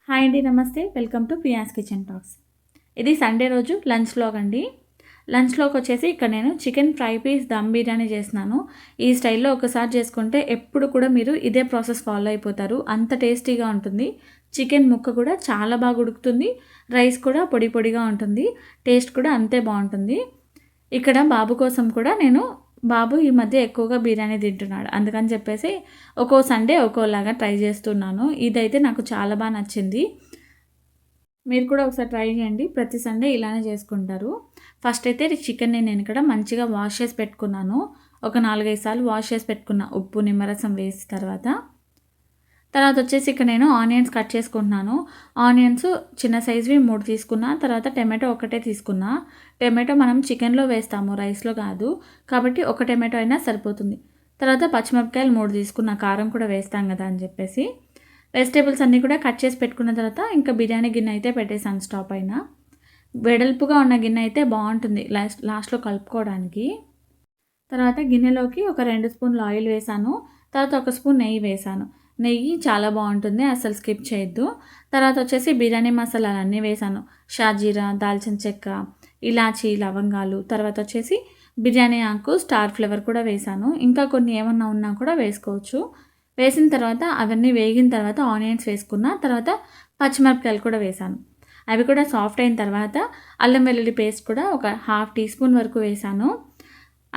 Hi అండి, నమస్తే. Welcome to Priya's kitchen talks. ఇది సండే రోజు లంచ్ వ్లాగ్ అండి. లంచ్లోకి వచ్చేసి ఇక్కడ నేను chicken fry piece dum biryani చేస్తున్నాను. ఈ స్టైల్లో ఒకసారి చేసుకుంటే ఎప్పుడు కూడా మీరు ఇదే ప్రాసెస్ ఫాలో అయిపోతారు. అంత టేస్టీగా ఉంటుంది. చికెన్ ముక్క కూడా చాలా బాగా ఉడుకుతుంది. రైస్ కూడా పొడి పొడిగా ఉంటుంది. టేస్ట్ కూడా అంతే బాగుంటుంది. ఇక్కడ బాబు కోసం కూడా బాబు ఈ మధ్య ఎక్కువగా బిర్యానీ తింటున్నాడు. అందుకని చెప్పేసి ఒక్కో సండే ఒక్కోలాగా ట్రై చేస్తున్నాను. ఇదైతే నాకు చాలా బాగా నచ్చింది. మీరు కూడా ఒకసారి ట్రై చేయండి. ప్రతి సండే ఇలానే చేసుకుంటారు. ఫస్ట్ అయితే చికెన్ని నేను ఇక్కడ మంచిగా వాష్ చేసి పెట్టుకున్నాను. ఒక 4-5 సార్లు వాష్ చేసి పెట్టుకున్నా, ఉప్పు నిమ్మరసం వేసి తర్వాత వచ్చేసి ఇక్కడ నేను ఆనియన్స్ కట్ చేసుకుంటున్నాను. ఆనియన్స్ చిన్న సైజువి 3 తీసుకున్నా. తర్వాత టమాటో ఒకటే తీసుకున్నా. టమాటో మనం చికెన్లో వేస్తాము, రైస్లో కాదు. కాబట్టి ఒక టమాటో అయినా సరిపోతుంది. తర్వాత పచ్చిమిరపకాయలు 3 తీసుకున్నా, కారం కూడా వేస్తాం కదా అని చెప్పేసి. వెజిటేబుల్స్ అన్నీ కూడా కట్ చేసి పెట్టుకున్న తర్వాత ఇంకా బిర్యానీ గిన్నె అయితే పెట్టేసాను స్టవ్ పైన. వెడల్పుగా ఉన్న గిన్నె అయితే బాగుంటుంది లాస్ట్లో కలుపుకోవడానికి. తర్వాత గిన్నెలోకి ఒక 2 స్పూన్లు ఆయిల్ వేసాను. తర్వాత 1 స్పూన్ నెయ్యి వేసాను. నెయ్యి చాలా బాగుంటుంది, అసలు స్కిప్ చేయొద్దు. తర్వాత వచ్చేసి బిర్యానీ మసాలాలు అన్నీ వేసాను. షాజీరా, దాల్చిన చెక్క, ఇలాచీ, లవంగాలు, తర్వాత వచ్చేసి బిర్యానీ ఆకు, స్టార్ ఫ్లేవర్ కూడా వేసాను. ఇంకా కొన్ని ఏమన్నా ఉన్నా కూడా వేసుకోవచ్చు. వేసిన తర్వాత అవన్నీ వేగిన తర్వాత ఆనియన్స్ వేసుకున్న తర్వాత పచ్చిమిరపకాయలు కూడా వేసాను. అవి కూడా సాఫ్ట్ అయిన తర్వాత అల్లం వెల్లుల్లి పేస్ట్ కూడా ఒక 1/2 టీ స్పూన్ వరకు వేసాను.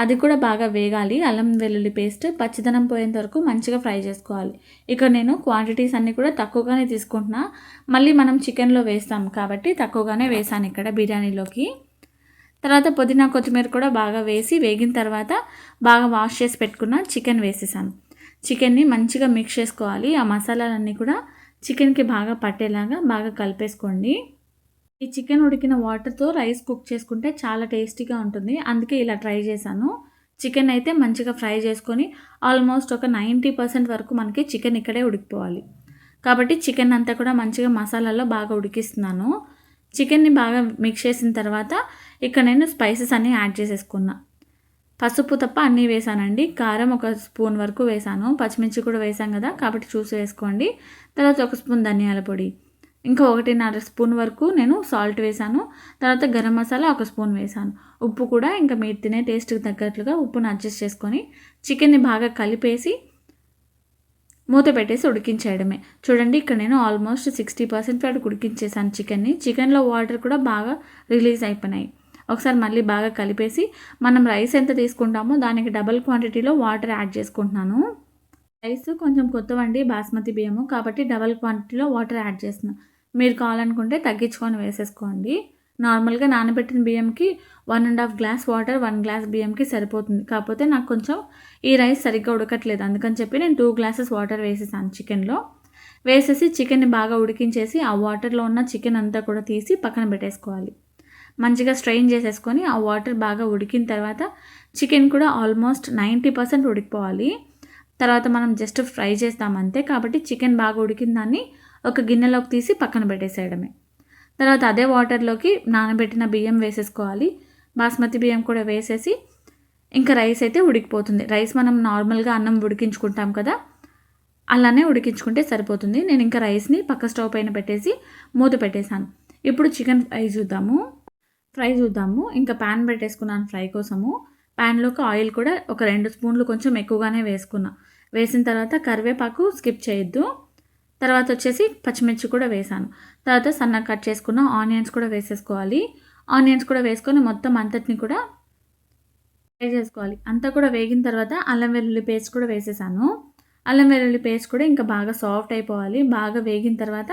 అది కూడా బాగా వేగాలి. అల్లం వెల్లుల్లి పేస్ట్ పచ్చిదనం పోయేంత వరకు మంచిగా ఫ్రై చేసుకోవాలి. ఇక్కడ నేను క్వాంటిటీస్ అన్నీ కూడా తక్కువగానే తీసుకుంటున్నా. మళ్ళీ మనం చికెన్లో వేస్తాం కాబట్టి తక్కువగానే వేసాను ఇక్కడ బిర్యానీలోకి. తర్వాత పుదీనా కొత్తిమీర కూడా బాగా వేసి వేగిన తర్వాత బాగా వాష్ చేసి పెట్టుకున్న చికెన్ వేసేసాను. చికెన్ని మంచిగా మిక్స్ చేసుకోవాలి. ఆ మసాలాలన్నీ కూడా చికెన్కి బాగా పట్టేలాగా బాగా కలిపేసుకోండి. ఈ చికెన్ ఉడికిన వాటర్తో రైస్ కుక్ చేసుకుంటే చాలా టేస్టీగా ఉంటుంది. అందుకే ఇలా ట్రై చేశాను. చికెన్ అయితే మంచిగా ఫ్రై చేసుకొని ఆల్మోస్ట్ ఒక 90% వరకు మనకి చికెన్ ఇక్కడే ఉడికిపోవాలి. కాబట్టి చికెన్ అంతా కూడా మంచిగా మసాలాలో బాగా ఉడికిస్తున్నాను. చికెన్ని బాగా మిక్స్ చేసిన తర్వాత ఇక్కడ నేను స్పైసెస్ అన్నీ యాడ్ చేసేసుకున్నా. పసుపు తప్ప అన్నీ వేసానండి. కారం 1 స్పూన్ వరకు వేసాను. పచ్చిమిర్చి కూడా వేసాం కదా, కాబట్టి చూసి వేసుకోండి. తర్వాత 1 స్పూన్ ధనియాల పొడి, ఇంకా 1.5 స్పూన్ వరకు నేను సాల్ట్ వేసాను. తర్వాత గరం మసాలా 1 స్పూన్ వేసాను. ఉప్పు కూడా ఇంకా మీరు తినే టేస్ట్కి తగ్గట్లుగా ఉప్పును అడ్జస్ట్ చేసుకొని చికెన్ని బాగా కలిపేసి మూత పెట్టేసి ఉడికించేయడమే. చూడండి, ఇక్కడ నేను ఆల్మోస్ట్ 60% వరకు ఉడికించేసాను చికెన్ని. చికెన్లో వాటర్ కూడా బాగా రిలీజ్ అయిపోయినాయి. ఒకసారి మళ్ళీ బాగా కలిపేసి మనం రైస్ ఎంత తీసుకుంటామో దానికి డబుల్ క్వాంటిటీలో వాటర్ యాడ్ చేసుకుంటున్నాను. రైస్ కొంచెం కొత్తవండి, బాస్మతి బియ్యము, కాబట్టి డబల్ క్వాంటిటీలో వాటర్ యాడ్ చేస్తున్నాను. మీరు కావాలనుకుంటే తగ్గించుకొని వేసేసుకోండి. నార్మల్గా నానబెట్టిన బియ్యంకి 1.5 గ్లాస్ వాటర్, 1 గ్లాస్ బియ్యంకి సరిపోతుంది. కాకపోతే నాకు కొంచెం ఈ రైస్ సరిగ్గా ఉడకట్లేదు, అందుకని చెప్పి నేను 2 గ్లాసెస్ వాటర్ వేసేసాను చికెన్లో. వేసేసి చికెన్ని బాగా ఉడికించేసి ఆ వాటర్లో ఉన్న చికెన్ అంతా కూడా తీసి పక్కన పెట్టేసుకోవాలి. మంచిగా స్ట్రెయిన్ చేసేసుకొని ఆ వాటర్ బాగా ఉడికిన తర్వాత చికెన్ కూడా ఆల్మోస్ట్ 90% ఉడికిపోవాలి. తర్వాత మనం జస్ట్ ఫ్రై చేస్తామంతే. కాబట్టి చికెన్ బాగా ఉడికిన దాన్ని ఒక గిన్నెలోకి తీసి పక్కన పెట్టేసేయడమే. తర్వాత అదే వాటర్లోకి నానబెట్టిన బియ్యం వేసేసుకోవాలి. బాస్మతి బియ్యం కూడా వేసేసి ఇంకా రైస్ అయితే ఉడికిపోతుంది. రైస్ మనం నార్మల్గా అన్నం ఉడికించుకుంటాం కదా, అలానే ఉడికించుకుంటే సరిపోతుంది. నేను ఇంకా రైస్ని పక్క స్టవ్ పైన పెట్టేసి మూత పెట్టేశాను. ఇప్పుడు చికెన్ ఫ్రై చూద్దాము. ఇంకా ప్యాన్ పెట్టేసుకున్నాను ఫ్రై కోసము. ప్యాన్లోకి ఆయిల్ కూడా ఒక 2 స్పూన్లు కొంచెం ఎక్కువగానే వేసుకున్నా. వేసిన తర్వాత కరివేపాకు స్కిప్ చేయొద్దు. తర్వాత వచ్చేసి పచ్చిమిర్చి కూడా వేసాను. తర్వాత సన్నగా కట్ చేసుకున్న ఆనియన్స్ కూడా వేసేసుకోవాలి. ఆనియన్స్ కూడా వేసుకొని మొత్తం అంతటిని కూడా ఫ్రై చేసుకోవాలి. అంతా కూడా వేగిన తర్వాత అల్లం వెల్లుల్లి పేస్ట్ కూడా వేసేసాను. అల్లం వెల్లుల్లి పేస్ట్ కూడా ఇంకా బాగా సాఫ్ట్ అయిపోవాలి. బాగా వేగిన తర్వాత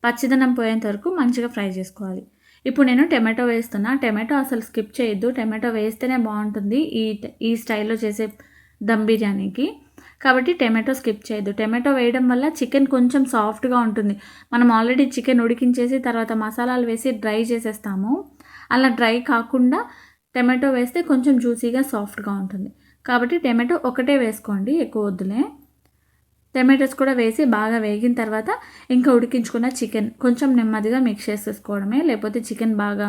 పచ్చిదనం పోయేంత వరకు మంచిగా ఫ్రై చేసుకోవాలి. ఇప్పుడు నేను టమాటో వేస్తున్నా. టమాటో అసలు స్కిప్ చేయొద్దు. టమాటో వేస్తేనే బాగుంటుంది ఈ స్టైల్లో చేసే దమ్ బిర్యానీకి. కాబట్టి టమాటో స్కిప్ చేయొద్దు. టమాటో వేయడం వల్ల చికెన్ కొంచెం సాఫ్ట్గా ఉంటుంది. మనం ఆల్రెడీ చికెన్ ఉడికించేసి తర్వాత మసాలాలు వేసి డ్రై చేసేస్తాము. అలా డ్రై కాకుండా టమాటో వేస్తే కొంచెం జ్యూసీగా సాఫ్ట్గా ఉంటుంది. కాబట్టి టమాటో ఒకటే వేసుకోండి, ఎక్కువ వద్దులే. టమాటోస్ కూడా వేసి బాగా వేగిన తర్వాత ఇంకా ఉడికించుకున్న చికెన్ కొంచెం నెమ్మదిగా మిక్స్ చేసేసుకోవడమే, లేకపోతే చికెన్ బాగా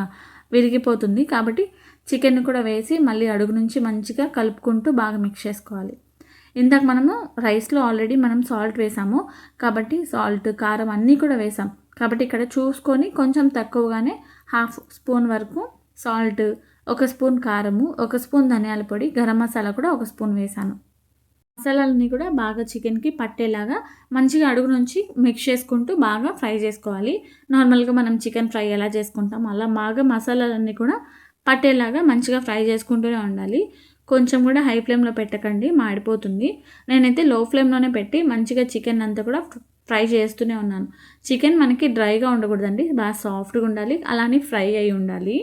విరిగిపోతుంది. కాబట్టి చికెన్ కూడా వేసి మళ్ళీ అడుగు నుంచి మంచిగా కలుపుకుంటూ బాగా మిక్స్ చేసుకోవాలి. ఇందాక మనము రైస్లో ఆల్రెడీ మనం సాల్ట్ వేసాము కాబట్టి సాల్ట్, కారం అన్నీ కూడా వేసాం. కాబట్టి ఇక్కడ చూసుకొని కొంచెం తక్కువగానే హాఫ్ స్పూన్ వరకు సాల్ట్, 1 స్పూన్ కారము, 1 స్పూన్ ధనియాల పొడి, గరం మసాలా కూడా 1 స్పూన్ వేసాను. మసాలాలన్నీ కూడా బాగా చికెన్కి పట్టేలాగా మంచిగా అడుగు నుంచి మిక్స్ చేసుకుంటూ బాగా ఫ్రై చేసుకోవాలి. నార్మల్గా మనం చికెన్ ఫ్రై ఎలా చేసుకుంటాం అలా బాగా మసాలాలన్నీ కూడా పట్టేలాగా మంచిగా ఫ్రై చేసుకుంటూనే ఉండాలి. కొంచెం కూడా హై ఫ్లేమ్లో పెట్టకండి, మాడిపోతుంది. నేనైతే లో ఫ్లేమ్లోనే పెట్టి మంచిగా చికెన్ అంతా కూడా ఫ్రై చేస్తూనే ఉన్నాను. చికెన్ మనకి డ్రైగా ఉండకూడదండి, బాగా సాఫ్ట్గా ఉండాలి, అలానే ఫ్రై అయి ఉండాలి.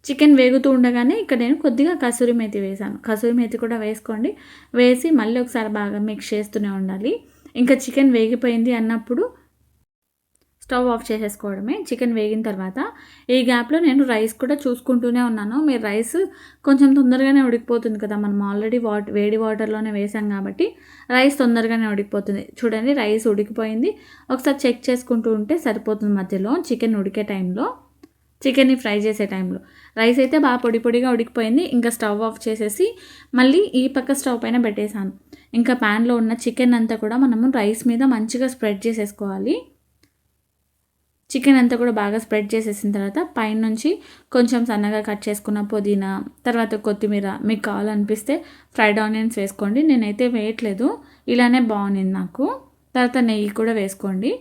చికెన్ వేగుతూ ఉండగానే ఇక్కడ నేను కొద్దిగా కసూరి మేతి వేసాను. కసూరి మేతి కూడా వేసుకోండి. వేసి మళ్ళీ ఒకసారి బాగా మిక్స్ చేస్తూనే ఉండాలి. ఇంకా చికెన్ వేగిపోయింది అన్నప్పుడు స్టవ్ ఆఫ్ చేసేసుకోవడమే చికెన్ వేగిన తర్వాత. ఈ గ్యాప్లో నేను రైస్ కూడా చూసుకుంటూనే ఉన్నాను. మీరు రైస్ కొంచెం తొందరగానే ఉడికిపోతుంది కదా, మనం ఆల్రెడీ వేడి వాటర్లోనే వేసాం కాబట్టి రైస్ తొందరగానే ఉడికిపోతుంది. చూడండి రైస్ ఉడికిపోయింది. ఒకసారి చెక్ చేసుకుంటూ ఉంటే సరిపోతుంది. మధ్యలో చికెన్ ఉడికే టైంలో, చికెన్ని ఫ్రై చేసే టైంలో రైస్ అయితే బాగా పొడి పొడిగా ఉడికిపోయింది. ఇంకా స్టవ్ ఆఫ్ చేసేసి మళ్ళీ ఈ పక్క స్టవ్ పైన పెట్టేశాను. ఇంకా ప్యాన్లో ఉన్న చికెన్ అంతా కూడా మనము రైస్ మీద మంచిగా స్ప్రెడ్ చేసేసుకోవాలి. చికెన్ అంతా కూడా బాగా స్ప్రెడ్ చేసేసిన తర్వాత పైనుంచి కొంచెం సన్నగా కట్ చేసుకున్న పుదీనా, తర్వాత కొత్తిమీర, మీకు కావాలనిపిస్తే ఫ్రైడ్ ఆనియన్స్ వేసుకోండి. నేనైతే వేయట్లేదు, ఇలానే బాగుంది నాకు. తర్వాత నెయ్యి కూడా వేసుకోండి.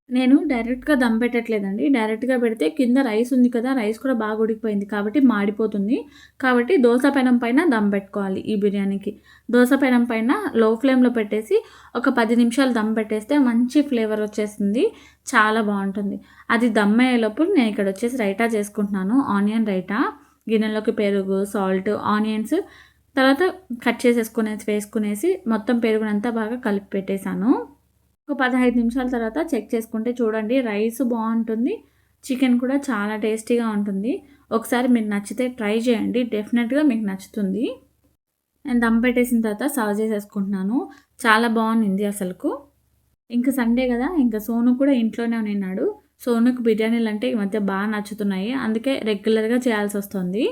నేను డైరెక్ట్గా దమ్ పెట్టట్లేదండి. డైరెక్ట్గా పెడితే కింద రైస్ ఉంది కదా, రైస్ కూడా బాగా ఉడికిపోయింది కాబట్టి మాడిపోతుంది. కాబట్టి దోస పెనం పైన దమ్ పెట్టుకోవాలి ఈ బిర్యానీకి. దోస పెనం పైన లో ఫ్లేమ్లో పెట్టేసి ఒక 10 నిమిషాలు దమ్ పెట్టేస్తే మంచి ఫ్లేవర్ వచ్చేస్తుంది, చాలా బాగుంటుంది. అది దమ్ అయ్యేలోపు నేను ఇక్కడ వచ్చేసి రైతా చేసుకుంటున్నాను. ఆనియన్ రైతా. గిన్నెలోకి పెరుగు, సాల్ట్, ఆనియన్స్, తర్వాత కట్ వేసుకునేసి మొత్తం పెరుగునంతా బాగా కలిపి పెట్టేశాను. ఒక 15 నిమిషాల తర్వాత చెక్ చేసుకుంటే చూడండి రైస్ బాగుంటుంది, చికెన్ కూడా చాలా టేస్టీగా ఉంటుంది. ఒకసారి మీకు నచ్చితే ట్రై చేయండి, డెఫినెట్గా మీకు నచ్చుతుంది. నేను దమ్ పెట్టేసిన తర్వాత సర్వ్ చేసేసుకుంటున్నాను. చాలా బాగుంది అసలుకు. ఇంకా సండే కదా, ఇంకా సోను కూడా ఇంట్లోనే ఉన్నాడు. సోనుకు బిర్యానీలు అంటే ఈ మధ్య బాగా నచ్చుతున్నాయి, అందుకే రెగ్యులర్గా చేయాల్సి వస్తుంది.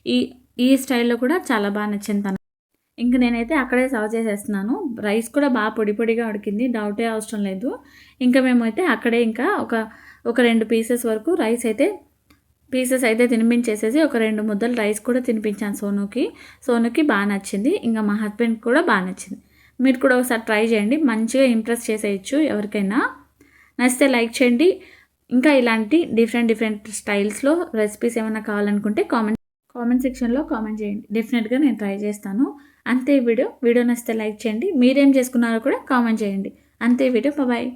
ఈ ఈ స్టైల్లో కూడా చాలా బాగా నచ్చింది తనకు. ఇంక నేనైతే అక్కడే సర్వ్ చేసేస్తున్నాను. రైస్ కూడా బాగా పొడి పొడిగా ఉడికింది, డౌటే అవసరం లేదు. ఇంకా మేమైతే అక్కడే ఇంకా ఒక 2 పీసెస్ వరకు పీసెస్ అయితే తినిపించేసేసి ఒక 2 ముద్దలు రైస్ కూడా తినిపించాను సోనుకి బాగా నచ్చింది. ఇంకా మా హస్బెండ్కి కూడా బాగా నచ్చింది. మీరు కూడా ఒకసారి ట్రై చేయండి, మంచిగా ఇంప్రెస్ చేసేయచ్చు ఎవరికైనా. నచ్చితే లైక్ చేయండి. ఇంకా ఇలాంటి డిఫరెంట్ స్టైల్స్లో రెసిపీస్ ఏమైనా కావాలనుకుంటే కామెంట్ సెక్షన్లో కామెంట్ చేయండి, డెఫినెట్గా నేను ట్రై చేస్తాను. అంతే వీడియో నచ్చితే లైక్ చేయండి. మీరేం చేసుకున్నారో కూడా కామెంట్ చేయండి. అంతే వీడియో, బాయ్.